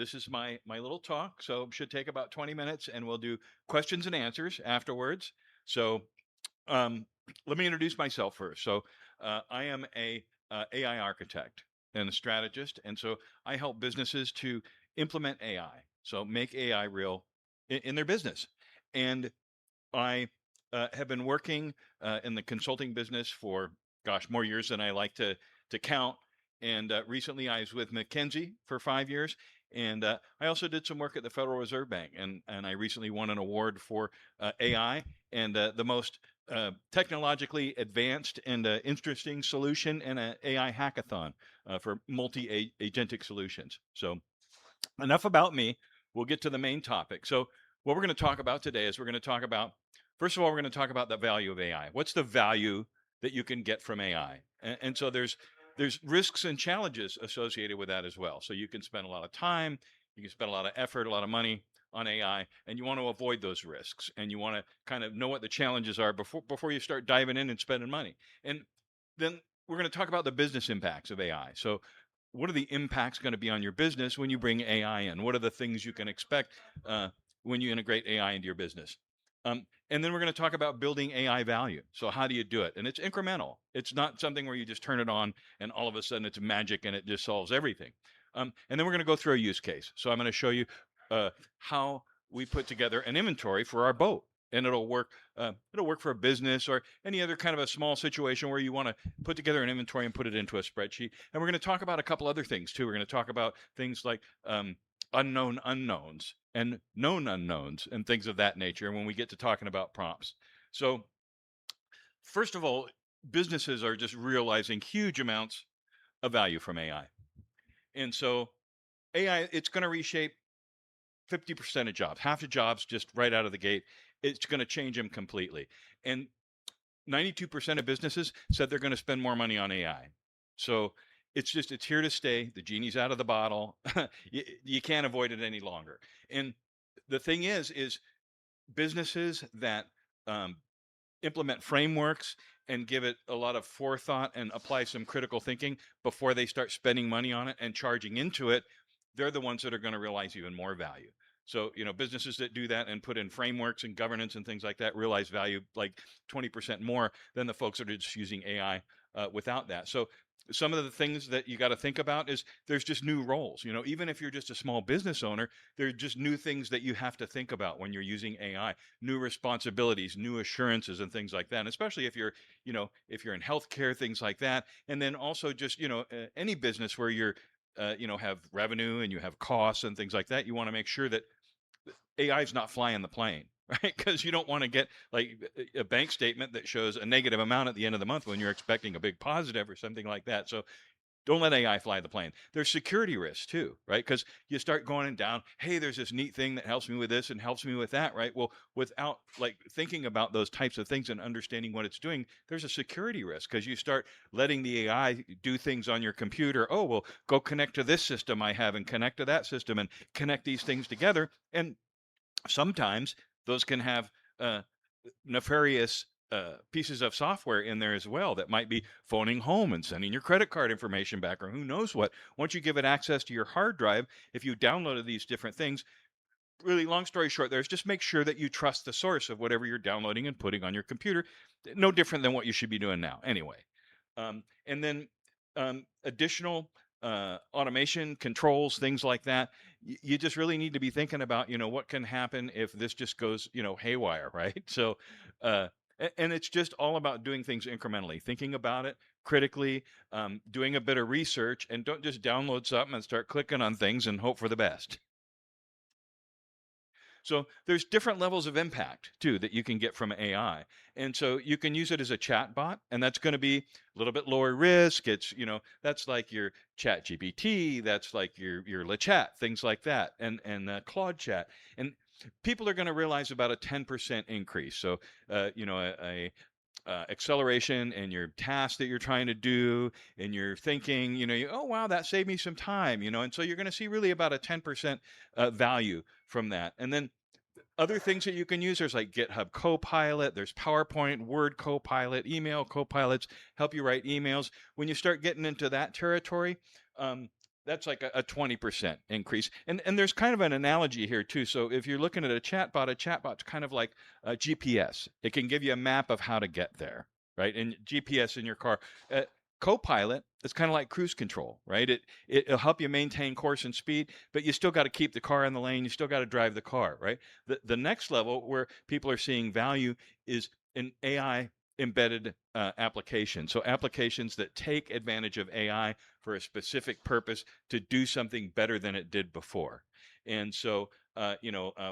This is my little talk, so it should take about 20 minutes, and we'll do questions and answers afterwards. So um, let me introduce myself first. So I am a AI architect and a strategist, and so I help businesses to implement AI, so make AI real in their business. And I have been working in the consulting business for, gosh, more years than I like to count. And recently, I was with McKinsey for 5 years, and I also did some work at the Federal Reserve Bank. And I recently won an award for AI and the most technologically advanced and interesting solution in an AI hackathon for multi-agentic solutions. So enough about me. We'll get to the main topic. So what we're going to talk about today is we're going to talk about, first of all, we're going to talk about the value of AI. What's the value that you can get from AI? And so there's risks and challenges associated with that as well. So you can spend a lot of time, you can spend a lot of effort, a lot of money on AI, and you want to avoid those risks, and you want to kind of know what the challenges are before you start diving in and spending money. And then we're going to talk about the business impacts of AI. So what are the impacts going to be on your business when you bring AI in? What are the things you can expect when you integrate AI into your business? And then we're going to talk about building AI value. So how do you do it? And it's incremental. It's not something where you just turn it on and all of a sudden it's magic and it just solves everything. And then we're going to go through a use case. So I'm going to show you how we put together an inventory for our boat. And it'll work. It'll work for a business or any other kind of a small situation where you want to put together an inventory and put it into a spreadsheet. And we're going to talk about a couple other things too. We're going to talk about things like unknown unknowns and known unknowns and things of that nature when we get to talking about prompts. So first of all, businesses are just realizing huge amounts of value from AI. And so AI, it's going to reshape 50% of jobs, half the jobs just right out of the gate. It's going to change them completely. And 92% of businesses said they're going to spend more money on AI. So it's here to stay. The genie's out of the bottle. You can't avoid it any longer. And the thing is businesses that um, implement frameworks and give it a lot of forethought and apply some critical thinking before they start spending money on it and charging into it, they're the ones that are going to realize even more value. So, businesses that do that and put in frameworks and governance and things like that realize value like 20% more than the folks that are just using AI without that. So, some of the things that you got to think about is there's just new roles. Even if you're just a small business owner, there's just new things that you have to think about when you're using AI, new responsibilities, new assurances, and things like that. And especially if you're in healthcare, things like that. And then also just, any business where you're have revenue and you have costs and things like that, you want to make sure that AI is not flying the plane, right? Because you don't want to get like a bank statement that shows a negative amount at the end of the month when you're expecting a big positive or something like that. So don't let AI fly the plane. There's security risks too, right? Because you start going down, hey, there's this neat thing that helps me with this and helps me with that, right? Well, without like thinking about those types of things and understanding what it's doing, there's a security risk because you start letting the AI do things on your computer. Oh, well, go connect to this system I have and connect to that system and connect these things together. And sometimes those can have nefarious pieces of software in there as well that might be phoning home and sending your credit card information back or who knows what. Once you give it access to your hard drive, if you downloaded these different things, really long story short, there's just make sure that you trust the source of whatever you're downloading and putting on your computer. No different than what you should be doing now anyway. And then additional automation controls, things like that. You just really need to be thinking about, what can happen if this just goes, haywire, right? So, and it's just all about doing things incrementally, thinking about it critically, doing a bit of research, and don't just download something and start clicking on things and hope for the best. So there's different levels of impact too that you can get from AI. And so you can use it as a chat bot, and that's going to be a little bit lower risk. It's, that's like your chat GPT, that's like your LeChat, things like that, and Claude chat. And people are going to realize about a 10% increase. So, acceleration in your task that you're trying to do, in your thinking, oh, wow, that saved me some time, and so you're going to see really about a 10% value from that. And then other things that you can use, there's like GitHub Copilot, there's PowerPoint, Word Copilot, email copilots help you write emails. When you start getting into that territory, That's like a 20% increase. And there's kind of an analogy here too. So if you're looking at a chatbot's kind of like a GPS. It can give you a map of how to get there, right? And GPS in your car. Uh, Copilot is kind of like cruise control, right? It'll help you maintain course and speed, but you still got to keep the car in the lane. You still got to drive the car, right? The next level where people are seeing value is in AI embedded applications. So applications that take advantage of AI for a specific purpose to do something better than it did before. And so,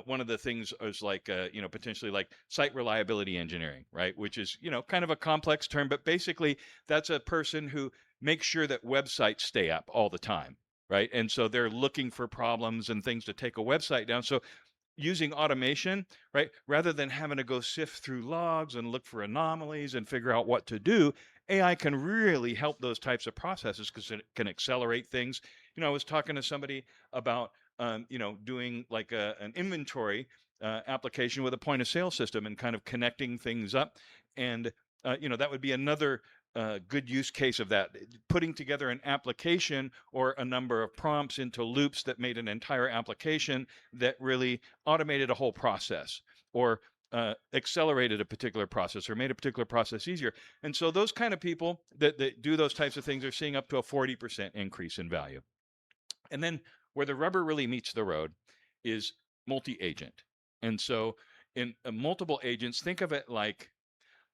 one of the things is like, potentially like site reliability engineering, right? Which is, kind of a complex term, but basically that's a person who makes sure that websites stay up all the time, right? And so they're looking for problems and things to take a website down. So using automation, right? Rather than having to go sift through logs and look for anomalies and figure out what to do, AI can really help those types of processes because it can accelerate things. I was talking to somebody about, doing like an inventory application with a point of sale system and kind of connecting things up. And, that would be another good use case of that, putting together an application or a number of prompts into loops that made an entire application that really automated a whole process or accelerated a particular process or made a particular process easier. And so those kind of people that do those types of things are seeing up to a 40% increase in value. And then where the rubber really meets the road is multi-agent. And so in multiple agents, think of it like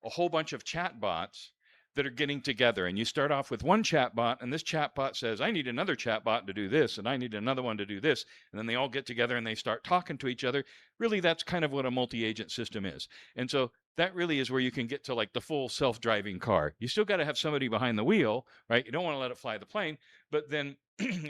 a whole bunch of chatbots that are getting together. And you start off with one chatbot, and this chatbot says, I need another chatbot to do this, and I need another one to do this. And then they all get together and they start talking to each other. Really, that's kind of what a multi-agent system is. And so that really is where you can get to like the full self-driving car. You still got to have somebody behind the wheel, right? You don't want to let it fly the plane, but then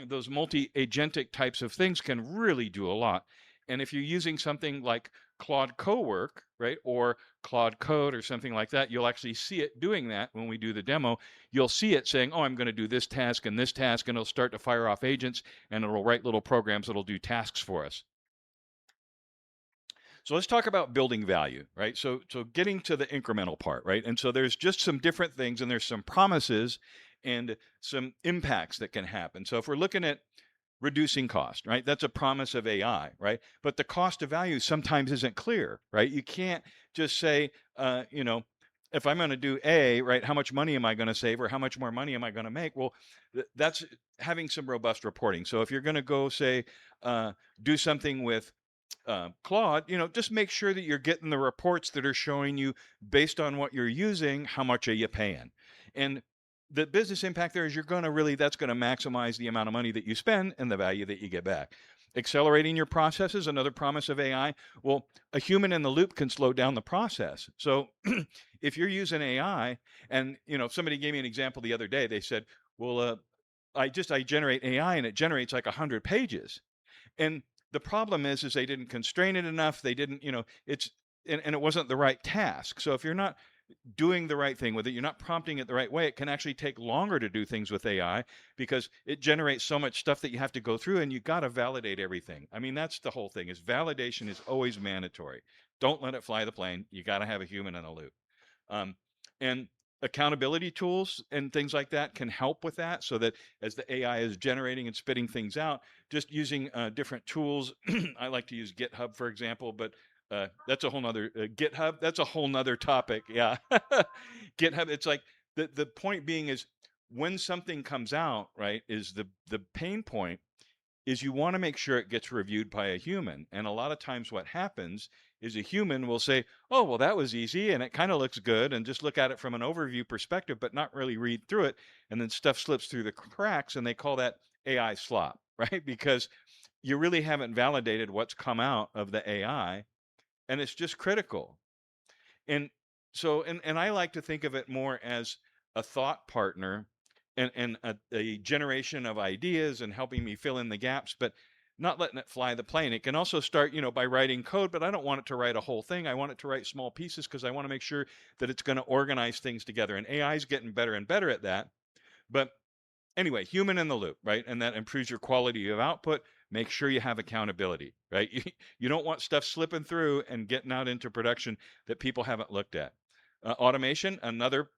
those multi-agentic types of things can really do a lot. And if you're using something like Claude Cowork, right, or Claude Code or something like that, you'll actually see it doing that when we do the demo. You'll see it saying, oh, I'm going to do this task, and it'll start to fire off agents, and it'll write little programs that'll do tasks for us. So let's talk about building value, right? So getting to the incremental part, right? And so there's just some different things, and there's some promises and some impacts that can happen. So if we're looking at reducing cost, right? That's a promise of AI, right? But the cost of value sometimes isn't clear, right? You can't just say, if I'm going to do A, right, how much money am I going to save or how much more money am I going to make? Well, that's having some robust reporting. So if you're going to go say, do something with Claude, just make sure that you're getting the reports that are showing you based on what you're using, how much are you paying? And the business impact there is that's going to maximize the amount of money that you spend and the value that you get back. Accelerating your processes, another promise of AI. Well, a human in the loop can slow down the process. So if you're using AI and, somebody gave me an example the other day, they said, well, I generate AI and it generates like 100 pages. And the problem is they didn't constrain it enough. They didn't, and it wasn't the right task. So if you're not doing the right thing with it, you're not prompting it the right way, it can actually take longer to do things with AI because it generates so much stuff that you have to go through and you got to validate everything. I mean, that's the whole thing is validation is always mandatory. Don't let it fly the plane. You got to have a human in the loop. And accountability tools and things like that can help with that so that as the AI is generating and spitting things out, just using different tools. I like to use GitHub, for example, but that's a whole nother GitHub. That's a whole nother topic. Yeah. GitHub. It's like the point being is when something comes out, right, is the pain point is you want to make sure it gets reviewed by a human. And a lot of times what happens is a human will say, oh, well, that was easy and it kind of looks good and just look at it from an overview perspective, but not really read through it. And then stuff slips through the cracks and they call that AI slop, right? Because you really haven't validated what's come out of the AI and it's just critical. And so, and I like to think of it more as a thought partner and a generation of ideas and helping me fill in the gaps, but not letting it fly the plane. It can also start, by writing code, but I don't want it to write a whole thing. I want it to write small pieces because I want to make sure that it's going to organize things together. And AI is getting better and better at that. But anyway, human in the loop, right? And that improves your quality of output. Make sure you have accountability, right? You don't want stuff slipping through and getting out into production that people haven't looked at. Automation, another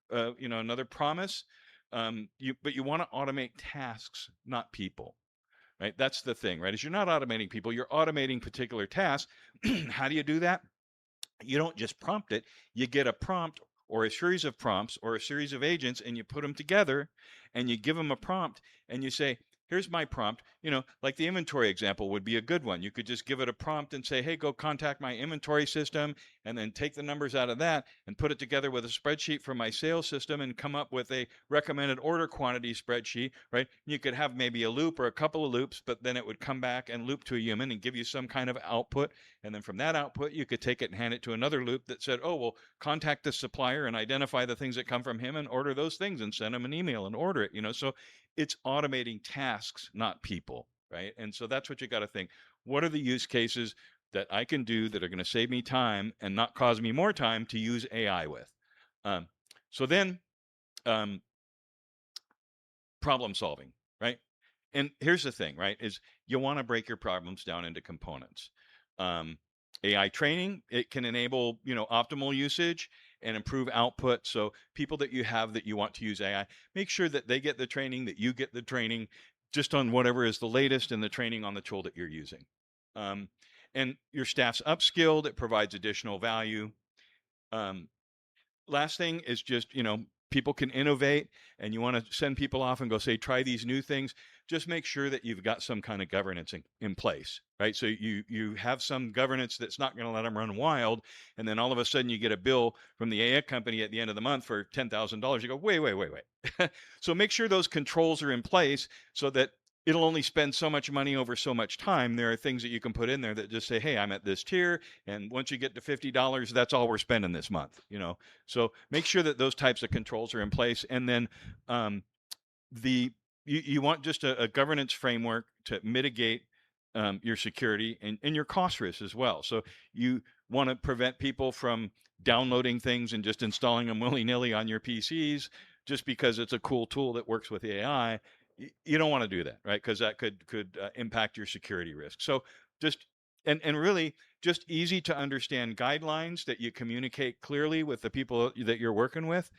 promise. But you want to automate tasks, not people. right? That's the thing, right? Is you're not automating people, you're automating particular tasks. How do you do that? You don't just prompt it, you get a prompt or a series of prompts or a series of agents, and you put them together and you give them a prompt and you say, here's my prompt. Like the inventory example would be a good one. You could just give it a prompt and say, hey, go contact my inventory system, and then take the numbers out of that and put it together with a spreadsheet from my sales system and come up with a recommended order quantity spreadsheet, right? You could have maybe a loop or a couple of loops, but then it would come back and loop to a human and give you some kind of output. And then from that output, you could take it and hand it to another loop that said, oh, well, contact the supplier and identify the things that come from him and order those things and send him an email and order it. So it's automating tasks, not people, right? And so that's what you got to think. What are the use cases that I can do that are going to save me time and not cause me more time to use AI with? So then problem solving, right? And here's the thing, right, is you want to break your problems down into components. AI training, it can enable, optimal usage and improve output. So people that you have that you want to use AI, make sure that they get the training, that you get the training just on whatever is the latest in the training on the tool that you're using. And your staff's upskilled, it provides additional value. Last thing is just, people can innovate, and you want to send people off and go say, try these new things. Just make sure that you've got some kind of governance in place, right? So you have some governance that's not going to let them run wild. And then all of a sudden you get a bill from the AI company at the end of the month for $10,000. You go, wait. So make sure those controls are in place so that it'll only spend so much money over so much time. There are things that you can put in there that just say, hey, I'm at this tier, and once you get to $50, that's all we're spending this month. So make sure that those types of controls are in place. And then you want just a governance framework to mitigate your security and your cost risks as well. So you want to prevent people from downloading things and just installing them willy-nilly on your PCs just because it's a cool tool that works with AI. You don't want to do that, right? Because that could impact your security risk. So just and really just easy to understand guidelines that you communicate clearly with the people that you're working with.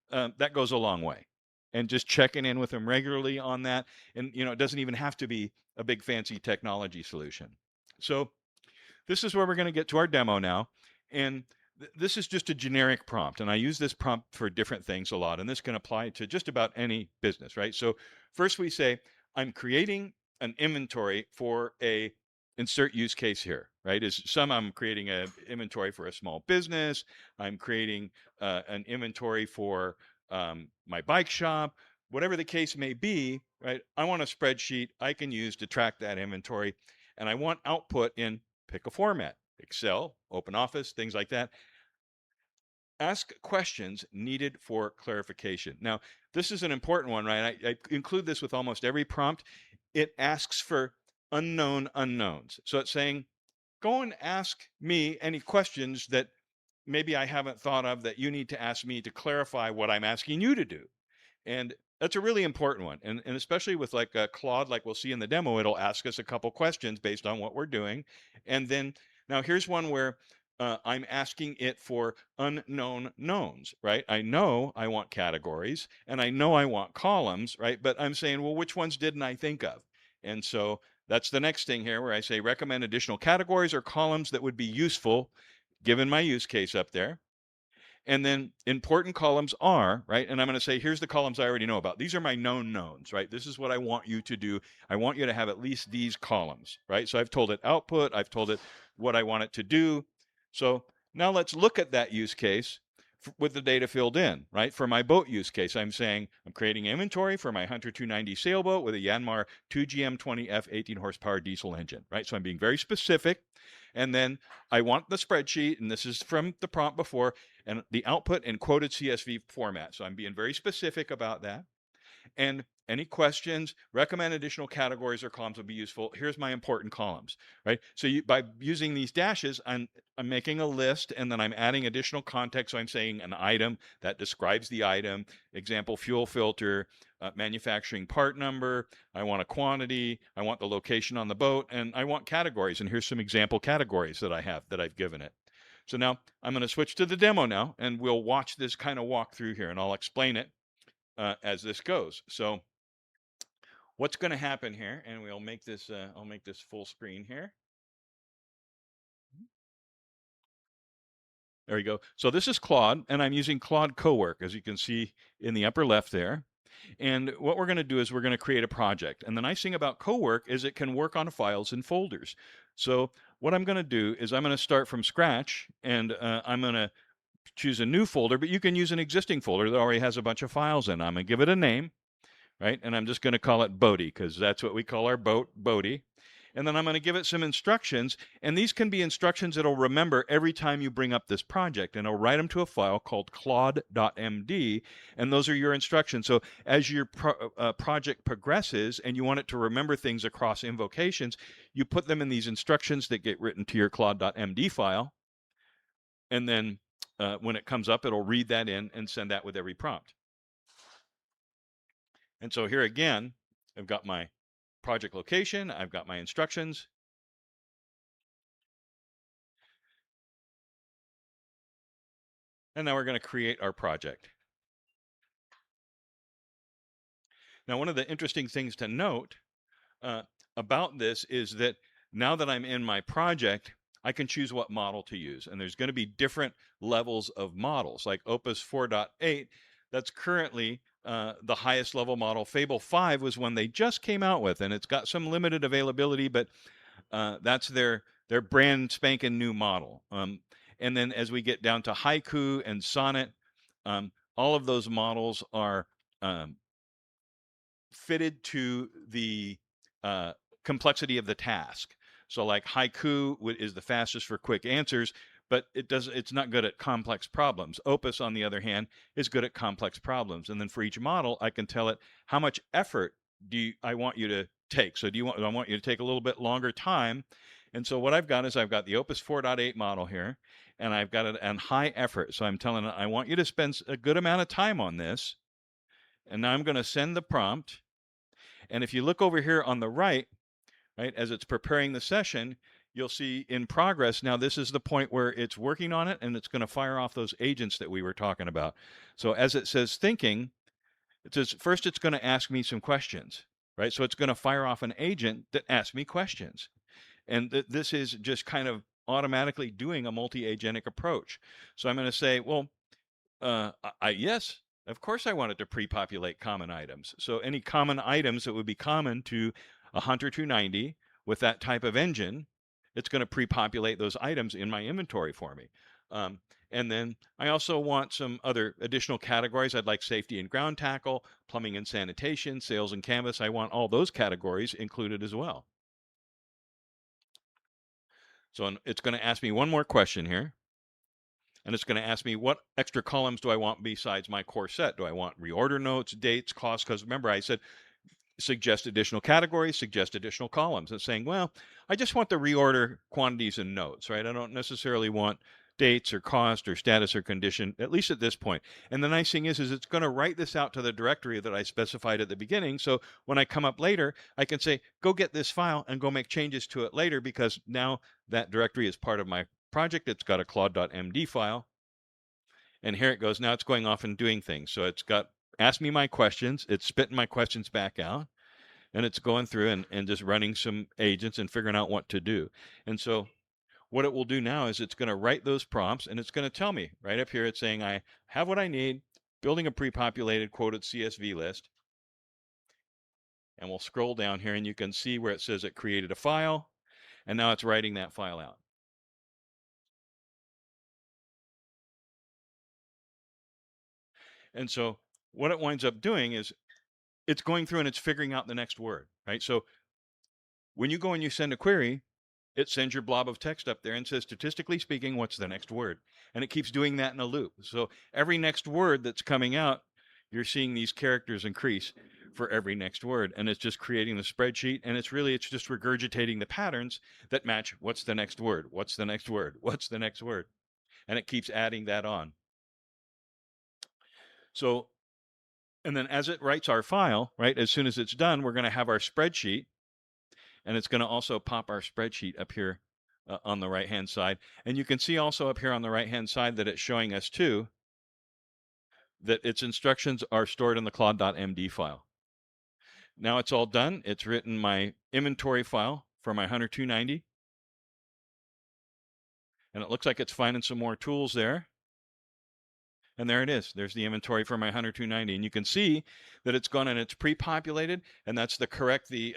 That goes a long way. And just checking in with them regularly on that. And it doesn't even have to be a big fancy technology solution. So this is where we're going to get to our demo now. And this is just a generic prompt. And I use this prompt for different things a lot. And this can apply to just about any business, right? So first we say, I'm creating an inventory for a insert use case here, right? I'm creating an inventory for a small business. I'm creating an inventory for my bike shop, whatever the case may be, right? I want a spreadsheet I can use to track that inventory. And I want output in, pick a format, Excel, Open Office, things like that. Ask questions needed for clarification. Now, this is an important one, right? I include this with almost every prompt. It asks for unknown unknowns. So it's saying, go and ask me any questions that maybe I haven't thought of that you need to ask me to clarify what I'm asking you to do. And that's a really important one. And especially with like Claude, like we'll see in the demo, it'll ask us a couple questions based on what we're doing. And then now here's one where I'm asking it for unknown knowns, right? I know I want categories and I know I want columns, right? But I'm saying, well, which ones didn't I think of? And so that's the next thing here where I say recommend additional categories or columns that would be useful given my use case up there. And then important columns are, right? And I'm going to say, here's the columns I already know about. These are my known knowns, right? This is what I want you to do. I want you to have at least these columns, right? So I've told it output. I've told it what I want it to do. So now let's look at that use case with the data filled in, right? For my boat use case, I'm saying I'm creating inventory for my Hunter 290 sailboat with a Yanmar 2GM20F 18 horsepower diesel engine, right? So I'm being very specific. And then I want the spreadsheet, and this is from the prompt before, and the output in quoted CSV format. So I'm being very specific about that. And any questions, recommend additional categories or columns would be useful. Here's my important columns, right? So by using these dashes, I'm making a list, and then I'm adding additional context. So I'm saying an item that describes the item, example, fuel filter, manufacturing part number. I want a quantity. I want the location on the boat, and I want categories. And here's some example categories that I've given it. So now I'm going to switch to the demo now, and we'll watch this kind of walk through here, and I'll explain it as this goes. So what's going to happen here, and we'll make this, I'll make this full screen here. There we go. So this is Claude, and I'm using Claude Cowork, as you can see in the upper left there. And what we're going to do is we're going to create a project. And the nice thing about Cowork is it can work on files and folders. So what I'm going to do is I'm going to start from scratch, and I'm going to choose a new folder, but you can use an existing folder that already has a bunch of files in. I'm going to give it a name, right? And I'm just going to call it Bodie, because that's what we call our boat, Bodie. And then I'm going to give it some instructions, and these can be instructions it'll remember every time you bring up this project, and it'll write them to a file called claude.md, and those are your instructions. So as your project progresses and you want it to remember things across invocations, you put them in these instructions that get written to your claude.md file, and then when it comes up, it'll read that in and send that with every prompt. And so here again, I've got my project location, I've got my instructions. And now we're going to create our project. Now, one of the interesting things to note about this is that now that I'm in my project, I can choose what model to use. And there's going to be different levels of models, like Opus 4.8. That's currently the highest level model. Fable 5 was one they just came out with, and it's got some limited availability, but that's their brand spanking new model. And then as we get down to Haiku and Sonnet, all of those models are fitted to the complexity of the task. So like Haiku is the fastest for quick answers, but it's not good at complex problems. Opus, on the other hand, is good at complex problems. And then for each model, I can tell it how much effort I want you to take. So I want you to take a little bit longer time. And so what I've got is I've got the Opus 4.8 model here, and I've got it on high effort. So I'm telling it, I want you to spend a good amount of time on this. And now I'm going to send the prompt. And if you look over here on the right, as it's preparing the session, you'll see in progress. Now, this is the point where it's working on it, and it's going to fire off those agents that we were talking about. So as it says thinking, it says first it's going to ask me some questions, right? So it's going to fire off an agent that asks me questions. And this is just kind of automatically doing a multi-agentic approach. So I'm going to say, well, yes, of course I wanted to pre-populate common items. So any common items that would be common to a Hunter 290 with that type of engine, it's going to pre-populate those items in my inventory for me. And then I also want some other additional categories. I'd like safety and ground tackle, plumbing and sanitation, sails and canvas. I want all those categories included as well. So it's going to ask me one more question here. And it's going to ask me what extra columns do I want besides my core set? Do I want reorder notes, dates, costs? Because remember, I said suggest additional categories, suggest additional columns. It's saying, well, I just want the reorder quantities and notes, right? I don't necessarily want dates or cost or status or condition, at least at this point. And the nice thing is it's going to write this out to the directory that I specified at the beginning. So when I come up later, I can say, go get this file and go make changes to it later, because now that directory is part of my project. It's got a claude.md file. And here it goes. Now it's going off and doing things. So it's got asked me my questions. It's spitting my questions back out. And it's going through and just running some agents and figuring out what to do. And so what it will do now is it's going to write those prompts, and it's going to tell me right up here. It's saying I have what I need, building a pre-populated quoted CSV list. And we'll scroll down here, and you can see where it says it created a file. And now it's writing that file out. And so what it winds up doing is it's going through and it's figuring out the next word, right? So when you go and you send a query, it sends your blob of text up there and says, statistically speaking, what's the next word? And it keeps doing that in a loop. So every next word that's coming out, you're seeing these characters increase for every next word. And it's just creating the spreadsheet. And it's just regurgitating the patterns that match what's the next word, what's the next word, what's the next word. And it keeps adding that on. So, and then as it writes our file, right, as soon as it's done, we're going to have our spreadsheet. And it's going to also pop our spreadsheet up here on the right-hand side. And you can see also up here on the right-hand side that it's showing us too that its instructions are stored in the claude.md file. Now it's all done. It's written my inventory file for my Hunter 290. And it looks like it's finding some more tools there. And there it is. There's the inventory for my Hunter 290. And you can see that it's gone and it's pre-populated. And that's the correct, the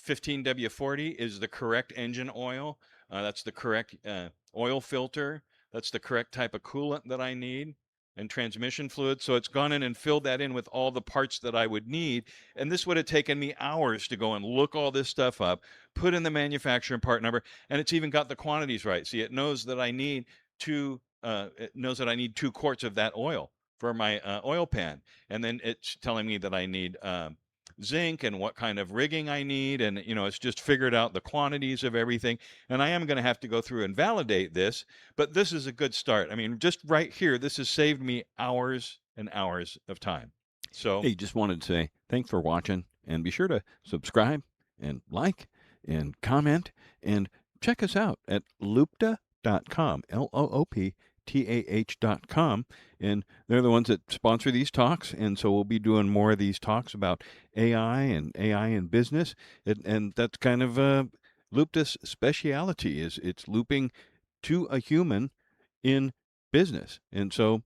15W40 is the correct engine oil. That's the correct oil filter. That's the correct type of coolant that I need and transmission fluid. So it's gone in and filled that in with all the parts that I would need. And this would have taken me hours to go and look all this stuff up, put in the manufacturer part number, and it's even got the quantities right. See, it knows that I need it knows that I need 2 quarts of that oil for my oil pan. And then it's telling me that I need zinc and what kind of rigging I need. And, it's just figured out the quantities of everything. And I am going to have to go through and validate this, but this is a good start. I mean, just right here, this has saved me hours and hours of time. So, hey, just wanted to say thanks for watching, and be sure to subscribe and like and comment, and check us out at loopta.com, LOOPTAH.com. And they're the ones that sponsor these talks. And so we'll be doing more of these talks about AI and AI in business. And that's kind of Loopta's speciality, is it's looping to a human in business. And so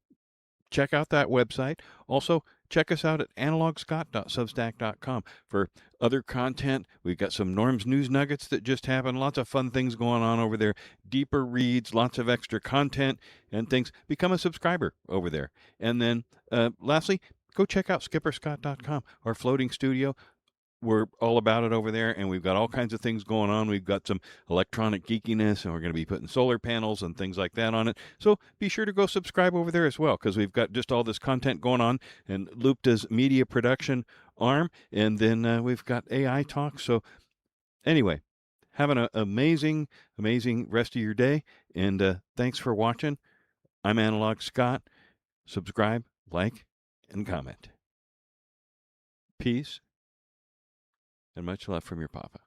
check out that website. Also, check us out at analogscott.substack.com for other content. We've got some Norm's News Nuggets that just happened. Lots of fun things going on over there. Deeper reads, lots of extra content and things. Become a subscriber over there. And then lastly, go check out skipperscott.com, our floating studio. We're all about it over there, and we've got all kinds of things going on. We've got some electronic geekiness, and we're going to be putting solar panels and things like that on it. So be sure to go subscribe over there as well, because we've got just all this content going on, and Loopta's media production arm, and then we've got AI talk. So anyway, have an amazing, amazing rest of your day, and thanks for watching. I'm Analog Scott. Subscribe, like, and comment. Peace and much love from your papa.